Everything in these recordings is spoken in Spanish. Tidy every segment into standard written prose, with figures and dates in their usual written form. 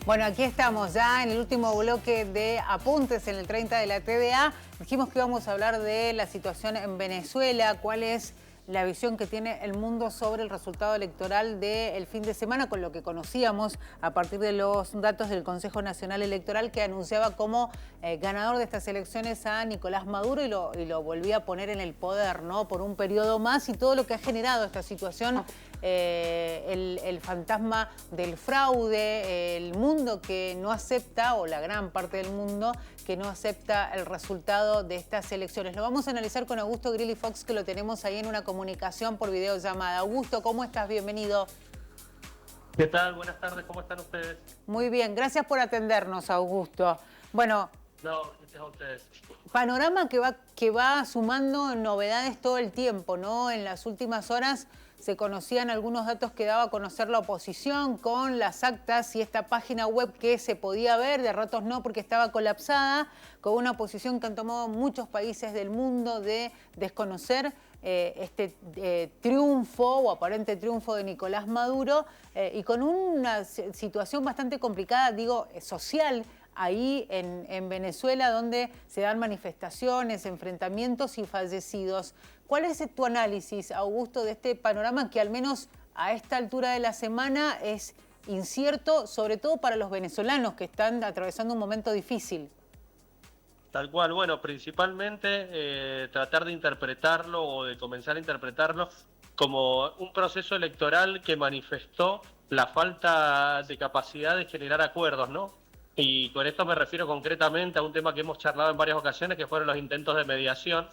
Bueno, aquí estamos ya en el último bloque de Apuntes en el 30 de la TDA. Dijimos que íbamos a hablar de la situación en Venezuela, cuál es la visión que tiene el mundo sobre el resultado electoral del fin de semana, con lo que conocíamos a partir de los datos del Consejo Nacional Electoral, que anunciaba como ganador de estas elecciones a Nicolás Maduro y lo volvía a poner en el poder, ¿no? Por un periodo más, y todo lo que ha generado esta situación, el fantasma del fraude, el mundo que no acepta, o la gran parte del mundo que no acepta el resultado de estas elecciones. Lo vamos a analizar con Augusto Grilli Fox, que lo tenemos ahí en una comunicación por videollamada. Augusto, ¿cómo estás? Bienvenido. ¿Qué tal? Buenas tardes, ¿cómo están ustedes? Muy bien, gracias por atendernos, Augusto. Bueno, No, gracias a ustedes. panorama que va sumando novedades todo el tiempo, ¿no? En las últimas horas se conocían algunos datos que daba a conocer la oposición con las actas y esta página web que se podía ver, de ratos no porque estaba colapsada, con una posición que han tomado muchos países del mundo de desconocer este triunfo o aparente triunfo de Nicolás Maduro, y con una situación bastante complicada, digo, social, ahí en Venezuela, donde se dan manifestaciones, enfrentamientos y fallecidos. ¿Cuál es tu análisis, Augusto, de este panorama que al menos a esta altura de la semana es incierto, sobre todo para los venezolanos que están atravesando un momento difícil? Tal cual, bueno, principalmente tratar de interpretarlo o de comenzar a interpretarlo como un proceso electoral que manifestó la falta de capacidad de generar acuerdos, ¿no? Y con esto me refiero concretamente a un tema que hemos charlado en varias ocasiones, que fueron los intentos de mediación,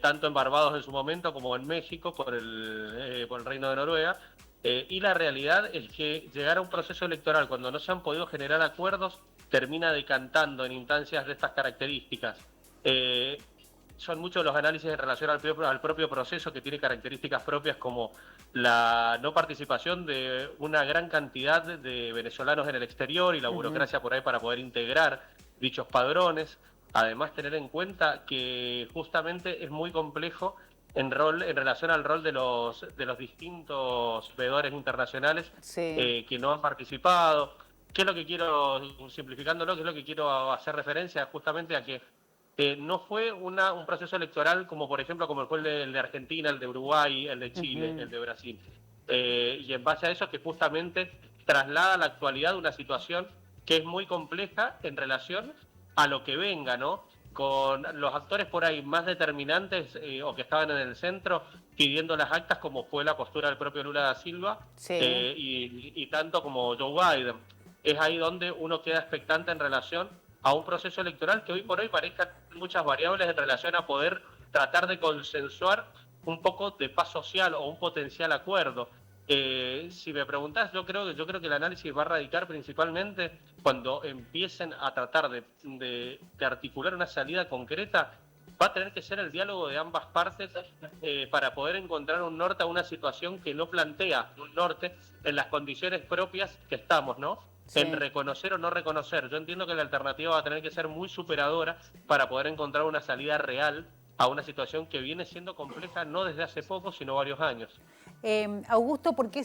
tanto en Barbados en su momento como en México por el Reino de Noruega. Y la realidad es que llegar a un proceso electoral cuando no se han podido generar acuerdos termina decantando en instancias de estas características. Son muchos los análisis en relación al propio proceso, que tiene características propias como la no participación de una gran cantidad de venezolanos en el exterior y la burocracia por ahí para poder integrar dichos padrones. Además, tener en cuenta que justamente es muy complejo en relación al rol de los distintos veedores internacionales Sí. que no han participado. ¿Qué es lo que quiero, simplificándolo, qué es lo que quiero hacer referencia? Justamente a que no fue un proceso electoral como, por ejemplo, como fue el de Argentina, el de Uruguay, el de Chile, el de Brasil. Y en base a eso que justamente traslada a la actualidad una situación que es muy compleja en relación a lo que venga, ¿no? Con los actores por ahí más determinantes o que estaban en el centro pidiendo las actas, como fue la postura del propio Lula da Silva, Sí. y tanto como Joe Biden. Es ahí donde uno queda expectante en relación a un proceso electoral que hoy por hoy parezcan muchas variables en relación a poder tratar de consensuar un poco de paz social o un potencial acuerdo. Si me preguntás, yo creo que el análisis va a radicar principalmente cuando empiecen a tratar de articular una salida concreta. Va a tener que ser el diálogo de ambas partes para poder encontrar un norte a una situación que no plantea un norte en las condiciones propias que estamos, ¿no? En Sí. reconocer o no reconocer. Yo entiendo que la alternativa va a tener que ser muy superadora para poder encontrar una salida real a una situación que viene siendo compleja no desde hace poco, sino varios años. Augusto, ¿por qué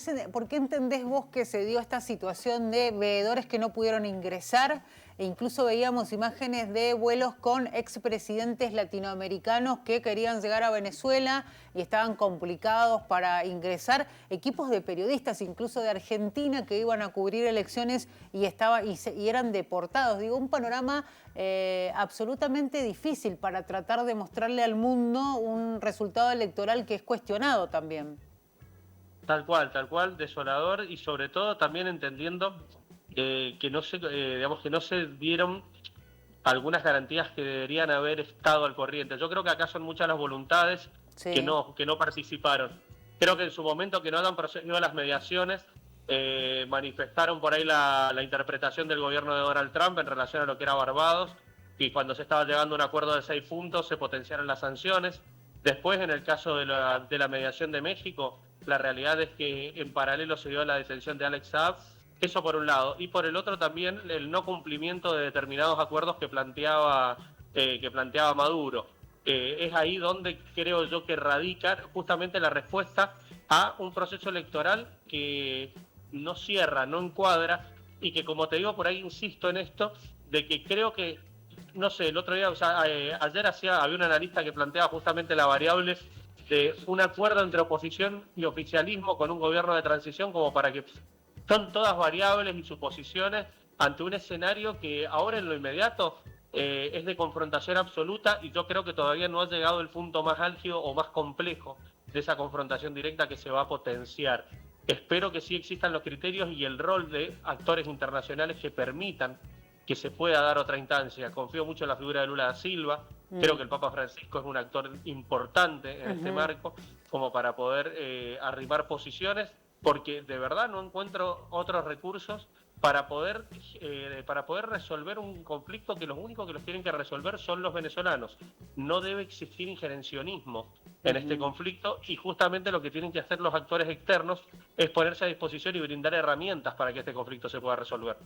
entendés vos que se dio esta situación de veedores que no pudieron ingresar? E incluso veíamos imágenes de vuelos con expresidentes latinoamericanos que querían llegar a Venezuela y estaban complicados para ingresar. Equipos de periodistas, incluso de Argentina, que iban a cubrir elecciones y eran deportados. Digo, un panorama absolutamente difícil para tratar de mostrarle al mundo un resultado electoral que es cuestionado también. Tal cual, desolador y sobre todo también entendiendo digamos, que no se dieron algunas garantías que deberían haber estado al corriente. Yo creo que acá son muchas las voluntades Sí. que no participaron. Creo que en su momento que no hayan procedido a las mediaciones, manifestaron por ahí la interpretación del gobierno de Donald Trump en relación a lo que era Barbados, y cuando se estaba llegando a un acuerdo de 6 puntos se potenciaron las sanciones. Después, en el caso de la mediación de México, la realidad es que en paralelo se dio la detención de Alex Saab. Eso por un lado. Y por el otro también el no cumplimiento de determinados acuerdos que planteaba Maduro. Es ahí donde creo yo que radica justamente la respuesta a un proceso electoral que no cierra, no encuadra y que, como te digo, por ahí insisto en esto, de que creo que, no sé, el otro día, o sea, ayer había un analista que planteaba justamente la variable de un acuerdo entre oposición y oficialismo con un gobierno de transición, como para que son todas variables y suposiciones ante un escenario que ahora en lo inmediato es de confrontación absoluta, y yo creo que todavía no ha llegado el punto más álgido o más complejo de esa confrontación directa que se va a potenciar. Espero que sí existan los criterios y el rol de actores internacionales que permitan que se pueda dar otra instancia. Confío mucho en la figura de Lula da Silva. Creo que el Papa Francisco es un actor importante en este marco, como para poder arrimar posiciones, porque de verdad no encuentro otros recursos para poder resolver un conflicto que los únicos que los tienen que resolver son los venezolanos. No debe existir injerencionismo en este conflicto, y justamente lo que tienen que hacer los actores externos es ponerse a disposición y brindar herramientas para que este conflicto se pueda resolver.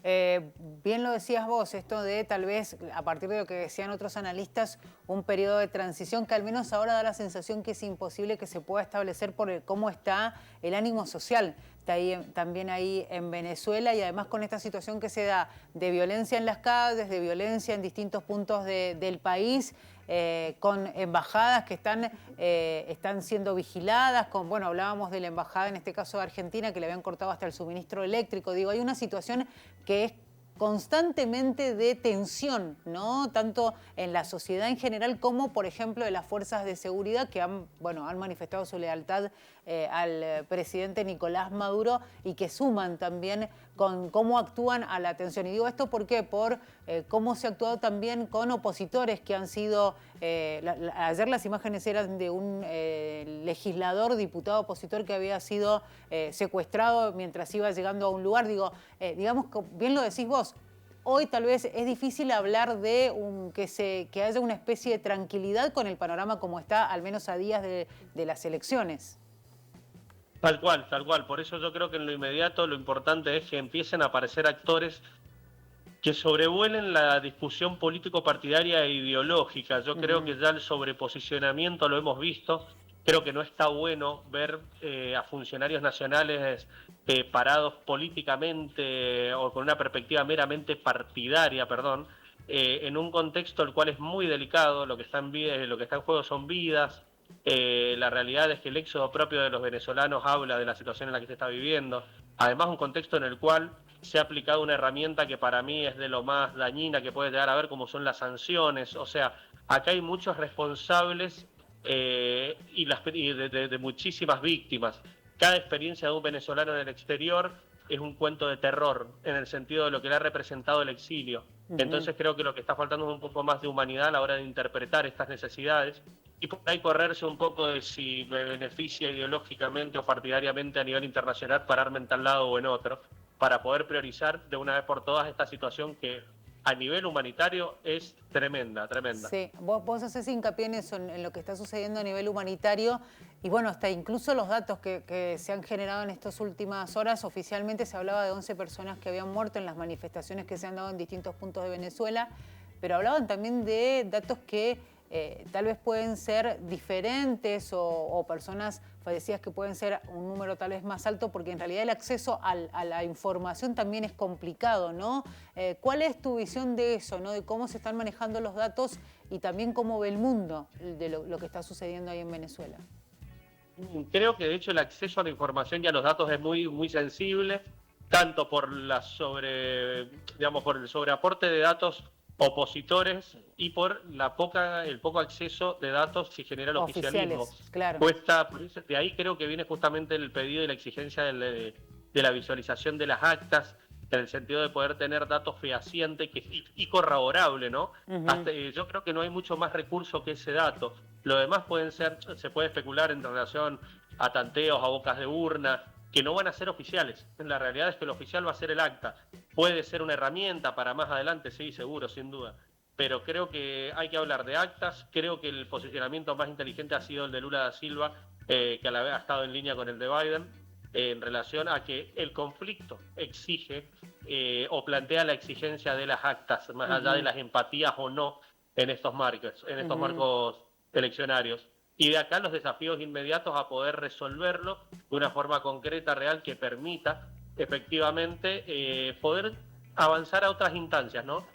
Bien lo decías vos, esto de tal vez, a partir de lo que decían otros analistas, un periodo de transición que al menos ahora da la sensación que es imposible que se pueda establecer por cómo está el ánimo social. Está ahí, también ahí en Venezuela, y además con esta situación que se da de violencia en las calles, de violencia en distintos puntos del país, con embajadas que están siendo vigiladas, bueno, hablábamos de la embajada en este caso de Argentina, que le habían cortado hasta el suministro eléctrico. Digo, hay una situación que es constantemente de tensión, ¿no? Tanto en la sociedad en general como, por ejemplo, de las fuerzas de seguridad que han manifestado su lealtad al presidente Nicolás Maduro, y que suman también con cómo actúan a la tensión. Y digo esto ¿por qué? Por cómo se ha actuado también con opositores que han sido, ayer las imágenes eran de un legislador, diputado opositor que había sido secuestrado mientras iba llegando a un lugar. Digo, digamos, bien lo decís vos, hoy tal vez es difícil hablar de que haya una especie de tranquilidad con el panorama como está, al menos a días de las elecciones. Tal cual, tal cual. Por eso yo creo que en lo inmediato lo importante es que empiecen a aparecer actores que sobrevuelen la discusión político-partidaria e ideológica. Yo creo que ya el sobreposicionamiento lo hemos visto. Creo que no está bueno ver a funcionarios nacionales parados políticamente o con una perspectiva meramente partidaria, perdón, en un contexto el cual es muy delicado. Lo que está en juego son vidas. La realidad es que el éxodo propio de los venezolanos habla de la situación en la que se está viviendo. Además, un contexto en el cual se ha aplicado una herramienta que para mí es de lo más dañina que puede llegar a ver, como son las sanciones. O sea, acá hay muchos responsables de muchísimas víctimas. Cada experiencia de un venezolano en el exterior es un cuento de terror, en el sentido de lo que le ha representado el exilio. Entonces creo que lo que está faltando es un poco más de humanidad a la hora de interpretar estas necesidades, y por ahí correrse un poco de si me beneficia ideológicamente o partidariamente a nivel internacional pararme en tal lado o en otro, para poder priorizar de una vez por todas esta situación que a nivel humanitario es tremenda, tremenda. Sí, vos haces hincapié en eso, en lo que está sucediendo a nivel humanitario, y bueno, hasta incluso los datos que se han generado en estas últimas horas. Oficialmente se hablaba de 11 personas que habían muerto en las manifestaciones que se han dado en distintos puntos de Venezuela, pero hablaban también de datos que tal vez pueden ser diferentes, o personas fallecidas que pueden ser un número tal vez más alto, porque en realidad el acceso a la información también es complicado, ¿no? ¿Cuál es tu visión de eso, ¿no? De cómo se están manejando los datos y también cómo ve el mundo de lo que está sucediendo ahí en Venezuela? Creo que de hecho el acceso a la información y a los datos es muy, muy sensible, tanto por por el sobreaporte de datos opositores y por el poco acceso de datos que genera el oficialismo. Claro. De ahí creo que viene justamente el pedido y la exigencia de la visualización de las actas, en el sentido de poder tener datos fehacientes y corroborable, ¿no? Yo creo que no hay mucho más recurso que ese dato. Lo demás se puede especular en relación a tanteos, a bocas de urna, que no van a ser oficiales. La realidad es que el oficial va a ser el acta. Puede ser una herramienta para más adelante, sí, seguro, sin duda. Pero creo que hay que hablar de actas. Creo que el posicionamiento más inteligente ha sido el de Lula da Silva, que a la vez ha estado en línea con el de Biden, en relación a que el conflicto exige o plantea la exigencia de las actas, más allá de las empatías o no en estos marcos eleccionarios. Y de acá los desafíos inmediatos a poder resolverlo de una forma concreta, real, que permita efectivamente poder avanzar a otras instancias, ¿no?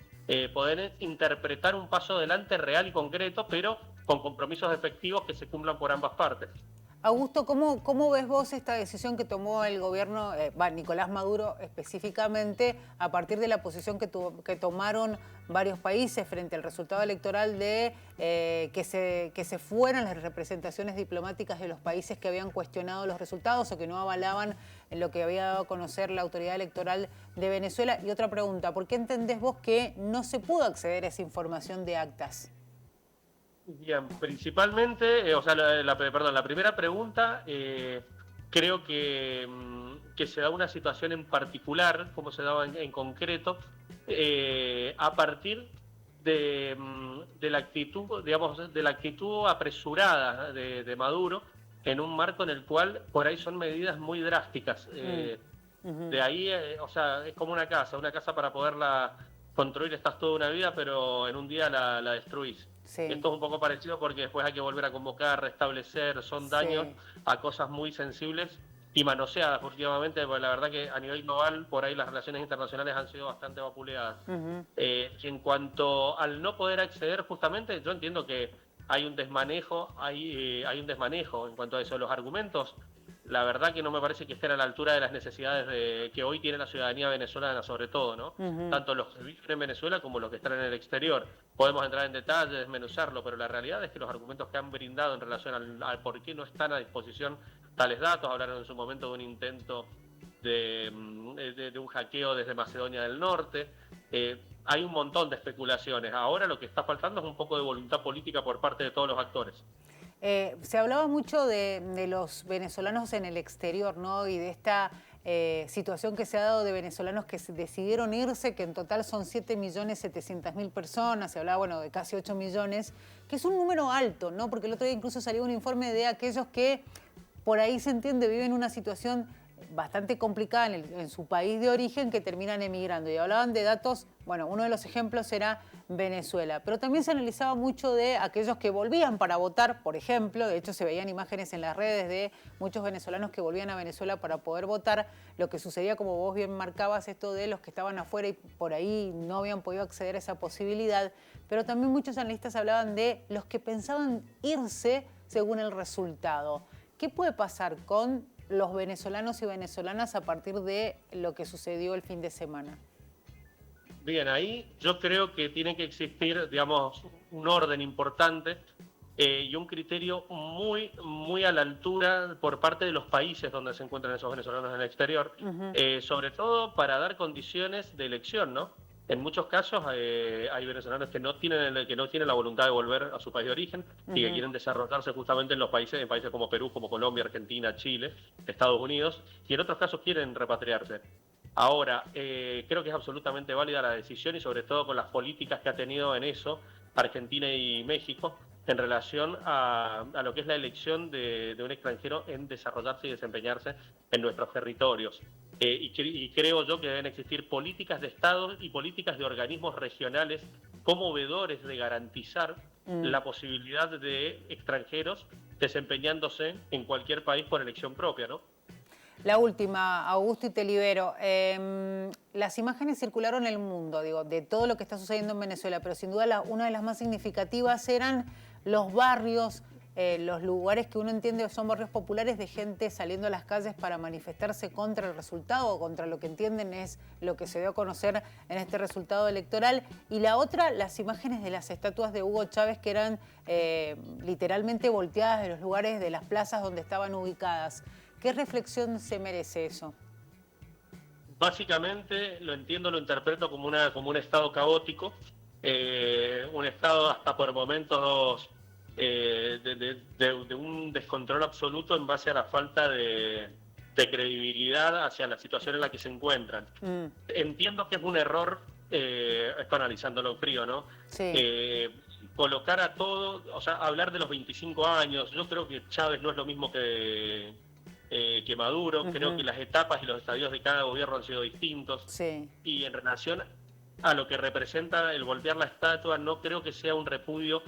Poder interpretar un paso adelante real y concreto, pero con compromisos efectivos que se cumplan por ambas partes. Augusto, ¿cómo ves vos esta decisión que tomó el gobierno, Nicolás Maduro específicamente, a partir de la posición que tomaron varios países frente al resultado electoral de que se fueran las representaciones diplomáticas de los países que habían cuestionado los resultados o que no avalaban lo que había dado a conocer la autoridad electoral de Venezuela? Y otra pregunta, ¿por qué entendés vos que no se pudo acceder a esa información de actas? Bien, principalmente, perdón, la primera pregunta, creo que se da una situación en particular, como se daba en concreto, a partir de la actitud, digamos, de la actitud apresurada de Maduro, en un marco en el cual por ahí son medidas muy drásticas. De ahí, es como una casa para poderla construir estás toda una vida, pero en un día la destruís. Sí. Esto es un poco parecido porque después hay que volver a convocar, restablecer, son daños a cosas muy sensibles y manoseadas últimamente, porque la verdad que a nivel global por ahí las relaciones internacionales han sido bastante vapuleadas. En cuanto al no poder acceder, justamente yo entiendo que hay un desmanejo, hay un desmanejo en cuanto a eso. Los argumentos, la verdad que no me parece que estén a la altura de las necesidades que hoy tiene la ciudadanía venezolana, sobre todo, ¿no? Tanto los que viven en Venezuela como los que están en el exterior. Podemos entrar en detalle, desmenuzarlo, pero la realidad es que los argumentos que han brindado en relación al por qué no están a disposición tales datos, hablaron en su momento de un intento de un hackeo desde Macedonia del Norte. Hay un montón de especulaciones. Ahora lo que está faltando es un poco de voluntad política por parte de todos los actores. Se hablaba mucho de los venezolanos en el exterior, ¿no? Y de esta situación que se ha dado de venezolanos que decidieron irse, que en total son 7.700.000 personas. Se hablaba, bueno, de casi 8 millones, que es un número alto, ¿no? Porque el otro día incluso salió un informe de aquellos que, por ahí se entiende, viven una situación bastante complicada en su país de origen, que terminan emigrando. Y hablaban de datos, bueno, uno de los ejemplos era Venezuela, pero también se analizaba mucho de aquellos que volvían para votar, por ejemplo. De hecho se veían imágenes en las redes de muchos venezolanos que volvían a Venezuela para poder votar. Lo que sucedía, como vos bien marcabas, esto de los que estaban afuera y por ahí no habían podido acceder a esa posibilidad, pero también muchos analistas hablaban de los que pensaban irse según el resultado. ¿Qué puede pasar con los venezolanos y venezolanas a partir de lo que sucedió el fin de semana? Bien, ahí yo creo que tiene que existir, digamos, un orden importante y un criterio muy a la altura por parte de los países donde se encuentran esos venezolanos en el exterior, sobre todo para dar condiciones de elección, ¿no? En muchos casos hay venezolanos que no tienen la voluntad de volver a su país de origen y que quieren desarrollarse justamente en países como Perú, como Colombia, Argentina, Chile, Estados Unidos, y en otros casos quieren repatriarse. Ahora, creo que es absolutamente válida la decisión y sobre todo con las políticas que ha tenido en eso Argentina y México en relación a lo que es la elección de un extranjero en desarrollarse y desempeñarse en nuestros territorios. Y creo yo que deben existir políticas de Estado y políticas de organismos regionales como veedores de garantizar la posibilidad de extranjeros desempeñándose en cualquier país por elección propia, ¿no? La última, Augusto, y te libero. Las imágenes circularon en el mundo, digo, de todo lo que está sucediendo en Venezuela, pero sin duda una de las más significativas eran los barrios, los lugares que uno entiende son barrios populares de gente saliendo a las calles para manifestarse contra el resultado o contra lo que entienden es lo que se dio a conocer en este resultado electoral. Y la otra, las imágenes de las estatuas de Hugo Chávez que eran literalmente volteadas de los lugares, de las plazas donde estaban ubicadas. ¿Qué reflexión se merece eso? Básicamente lo entiendo, lo interpreto como un estado caótico, un estado hasta por momentos de un descontrol absoluto en base a la falta de credibilidad hacia la situación en la que se encuentran. Entiendo que es un error, esto analizándolo frío, ¿no? Sí. Colocar a todo, o sea, hablar de los 25 años, yo creo que Chávez no es lo mismo que Maduro, creo que las etapas y los estadios de cada gobierno han sido distintos, y en relación a lo que representa el voltear la estatua, no creo que sea un repudio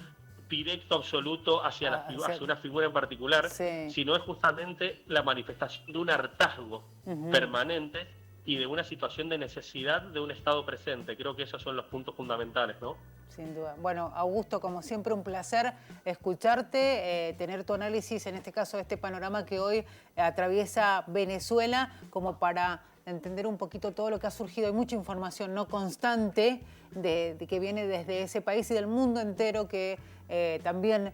directo, absoluto hacia una figura en particular, sino es justamente la manifestación de un hartazgo permanente y de una situación de necesidad de un Estado presente. Creo que esos son los puntos fundamentales, ¿no? Sin duda. Bueno, Augusto, como siempre, un placer escucharte, tener tu análisis, en este caso, de este panorama que hoy atraviesa Venezuela, como para entender un poquito todo lo que ha surgido. Hay mucha información no constante de que viene desde ese país y del mundo entero que también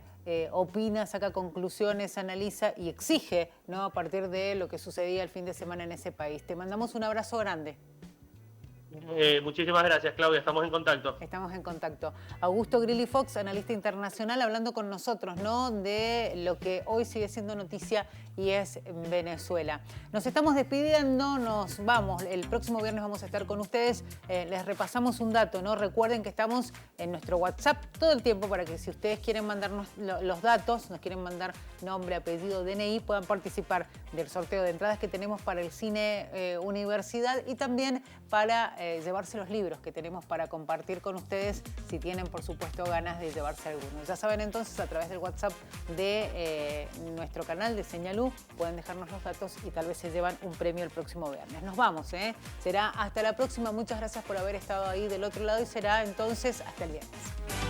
opina, saca conclusiones, analiza y exige, ¿no?, a partir de lo que sucedía el fin de semana en ese país. Te mandamos un abrazo grande. Muchísimas gracias, Claudia. Estamos en contacto. Estamos en contacto. Augusto Grilli Fox, analista internacional, hablando con nosotros, ¿no?, de lo que hoy sigue siendo noticia y es Venezuela. Nos estamos despidiendo, nos vamos. El próximo viernes vamos a estar con ustedes. Les repasamos un dato, ¿no? Recuerden que estamos en nuestro WhatsApp todo el tiempo para que si ustedes quieren mandarnos los datos, nos quieren mandar nombre, apellido, DNI, puedan participar del sorteo de entradas que tenemos para el Cine Universidad y también para llevarse los libros que tenemos para compartir con ustedes si tienen, por supuesto, ganas de llevarse alguno. Ya saben, entonces, a través del WhatsApp de nuestro canal de Señalú pueden dejarnos los datos y tal vez se llevan un premio el próximo viernes. Nos vamos, ¿eh? Será hasta la próxima. Muchas gracias por haber estado ahí del otro lado y será entonces hasta el viernes.